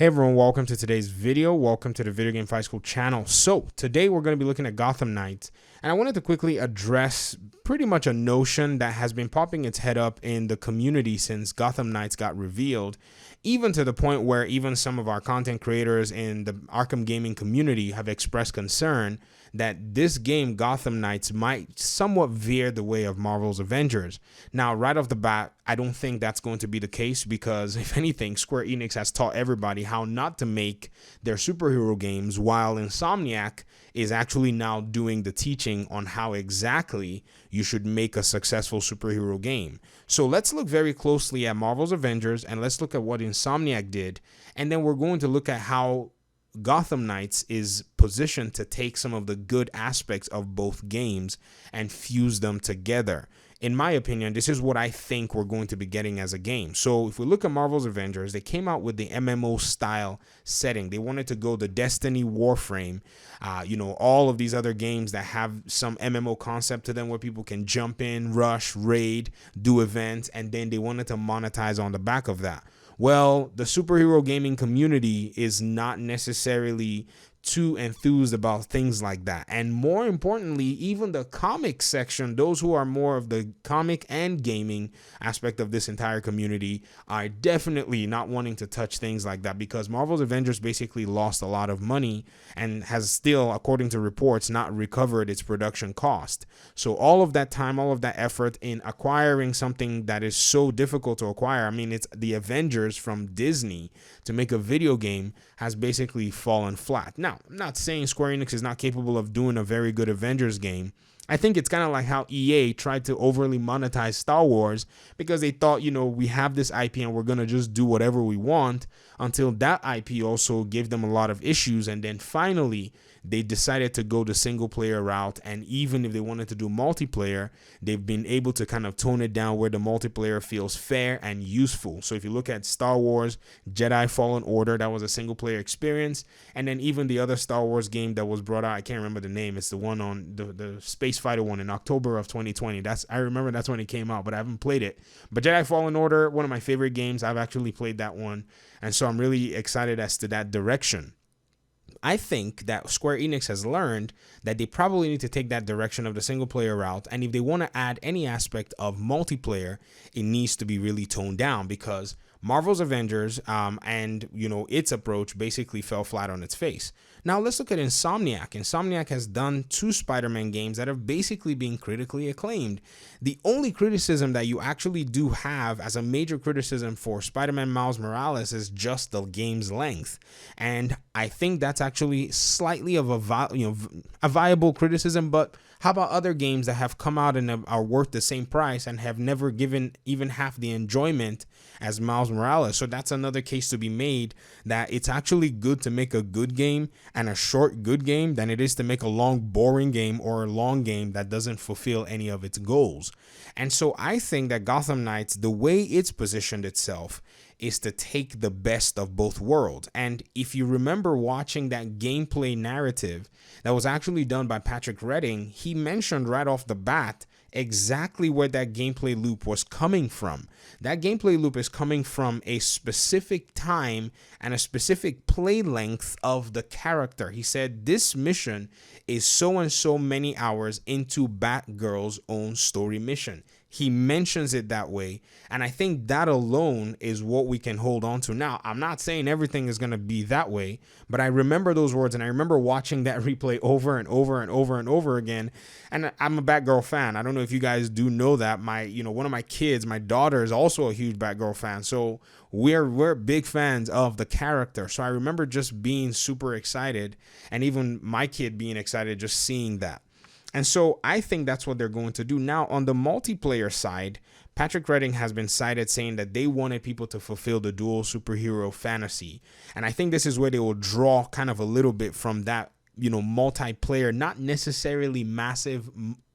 Hey everyone, welcome to today's video. Welcome to the Video Game Fight School channel. So today we're going to be looking at Gotham Knights, and I wanted to quickly address pretty much a notion that has been popping its head up in the community since Gotham Knights got revealed, even to the point where even some of our content creators in the Arkham gaming community have expressed concern that this game, Gotham Knights, might somewhat veer the way of Marvel's Avengers. Now, right off the bat, I don't think that's going to be the case because, if anything, Square Enix has taught everybody how not to make their superhero games, while Insomniac is actually now doing the teaching on how exactly you should make a successful superhero game. So let's look very closely at Marvel's Avengers and let's look at what Insomniac did, and then we're going to look at how Gotham Knights is positioned to take some of the good aspects of both games and fuse them together. In my opinion, this is what I think we're going to be getting as a game. So if we look at Marvel's Avengers, they came out with the MMO style setting. They wanted to go the Destiny Warframe, all of these other games that have some MMO concept to them where people can jump in, rush, raid, do events, and then they wanted to monetize on the back of that. Well, the superhero gaming community is not necessarily too enthused about things like that. And more importantly, even the comic section, those who are more of the comic and gaming aspect of this entire community, are definitely not wanting to touch things like that because Marvel's Avengers basically lost a lot of money and has still, according to reports, not recovered its production cost. So all of that time, all of that effort in acquiring something that is so difficult to acquire, I mean, it's the Avengers from Disney, to make a video game has basically fallen flat. Now, I'm not saying Square Enix is not capable of doing a very good Avengers game. I think it's kind of like how EA tried to overly monetize Star Wars because they thought, we have this IP and we're going to just do whatever we want, until that IP also gave them a lot of issues. And then finally, they decided to go the single player route. And even if they wanted to do multiplayer, they've been able to kind of tone it down where the multiplayer feels fair and useful. So if you look at Star Wars Jedi Fallen Order, that was a single player experience. And then even the other Star Wars game that was brought out, I can't remember the name. It's the one on the space fighter one in October of 2020. I remember that's when it came out, but I haven't played it. But Jedi Fallen Order, one of my favorite games. I've actually played that one. And so I'm really excited as to that direction. I think that Square Enix has learned that they probably need to take that direction of the single player route. And if they want to add any aspect of multiplayer, it needs to be really toned down because Marvel's Avengers and its approach basically fell flat on its face. Now let's look at Insomniac. Insomniac has done 2 Spider-Man games that have basically been critically acclaimed. The only criticism that you actually do have as a major criticism for Spider-Man Miles Morales is just the game's length. And I think that's actually slightly of a viable criticism, but how about other games that have come out and are worth the same price and have never given even half the enjoyment as Miles Morales? So that's another case to be made, that it's actually good to make a good game and a short good game than it is to make a long boring game or a long game that doesn't fulfill any of its goals. And so I think that Gotham Knights, the way it's positioned itself, is to take the best of both worlds. And if you remember watching that gameplay narrative that was actually done by Patrick Redding, he mentioned right off the bat exactly where that gameplay loop was coming from. That gameplay loop is coming from a specific time and a specific play length of the character. He said this mission is so and so many hours into Batgirl's own story mission. He mentions it that way, and I think that alone is what we can hold on to. Now, I'm not saying everything is going to be that way, but I remember those words, and I remember watching that replay over and over and over and over again. And I'm a Batgirl fan. I don't know if you guys do know that. One of my kids, my daughter, is also a huge Batgirl fan. So we're big fans of the character. So I remember just being super excited, and even my kid being excited just seeing that. And so I think that's what they're going to do. Now, on the multiplayer side, Patrick Redding has been cited saying that they wanted people to fulfill the dual superhero fantasy. And I think this is where they will draw kind of a little bit from that, multiplayer, not necessarily massive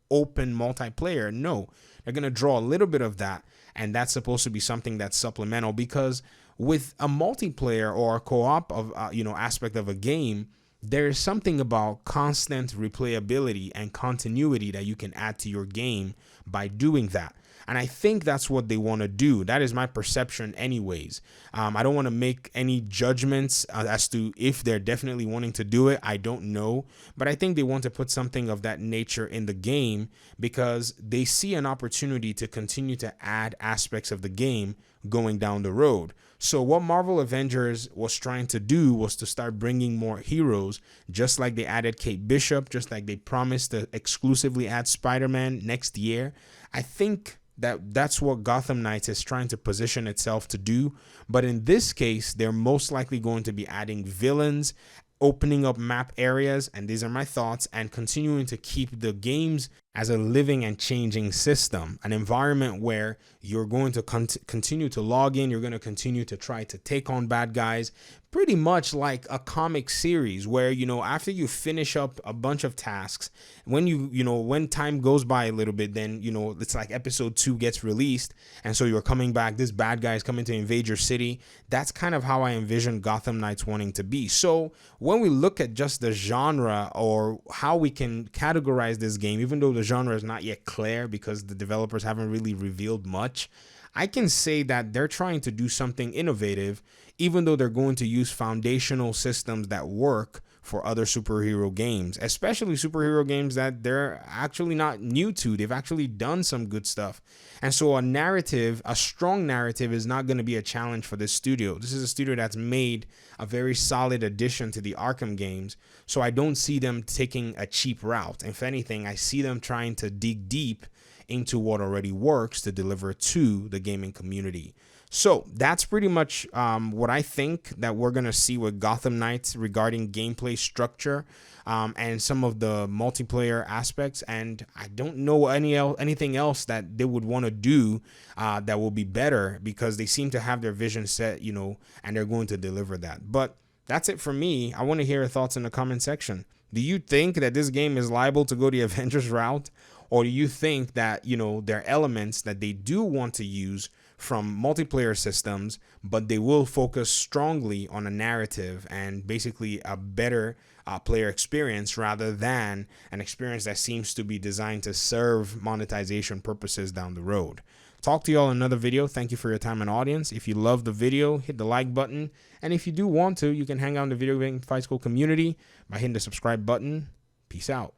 open multiplayer. No, they're going to draw a little bit of that. And that's supposed to be something that's supplemental, because with a multiplayer or a co-op of, aspect of a game, there is something about constant replayability and continuity that you can add to your game by doing that. And I think that's what they want to do. That is my perception anyways. I don't want to make any judgments as to if they're definitely wanting to do it. I don't know. But I think they want to put something of that nature in the game because they see an opportunity to continue to add aspects of the game going down the road. So what Marvel Avengers was trying to do was to start bringing more heroes, just like they added Kate Bishop, just like they promised to exclusively add Spider-Man next year. I think that's what Gotham Knights is trying to position itself to do. But in this case, they're most likely going to be adding villains, opening up map areas, and these are my thoughts, and continuing to keep the games as a living and changing system, an environment where you're going to continue to log in, you're going to continue to try to take on bad guys, pretty much like a comic series where, after you finish up a bunch of tasks, when time goes by a little bit, then, it's like episode 2 gets released. And so you're coming back, this bad guy is coming to invade your city. That's kind of how I envision Gotham Knights wanting to be. So when we look at just the genre or how we can categorize this game, even though the genre is not yet clear because the developers haven't really revealed much, I can say that they're trying to do something innovative, even though they're going to use foundational systems that work for other superhero games, especially superhero games that they're actually not new to. They've actually done some good stuff. And so a strong narrative is not going to be a challenge for this studio. This is a studio that's made a very solid addition to the Arkham games. So I don't see them taking a cheap route. If anything, I see them trying to dig deep into what already works to deliver to the gaming community. So that's pretty much what I think that we're going to see with Gotham Knights regarding gameplay structure and some of the multiplayer aspects. And I don't know anything else that they would want to do that will be better, because they seem to have their vision set, and they're going to deliver that. But that's it for me. I want to hear your thoughts in the comment section. Do you think that this game is liable to go the Avengers route? Or do you think that, there are elements that they do want to use from multiplayer systems, but they will focus strongly on a narrative and basically a better player experience rather than an experience that seems to be designed to serve monetization purposes down the road? Talk to you all in another video. Thank you for your time and audience. If you love the video, hit the like button. And if you do want to, you can hang out in the Video Game Fight School community by hitting the subscribe button. Peace out.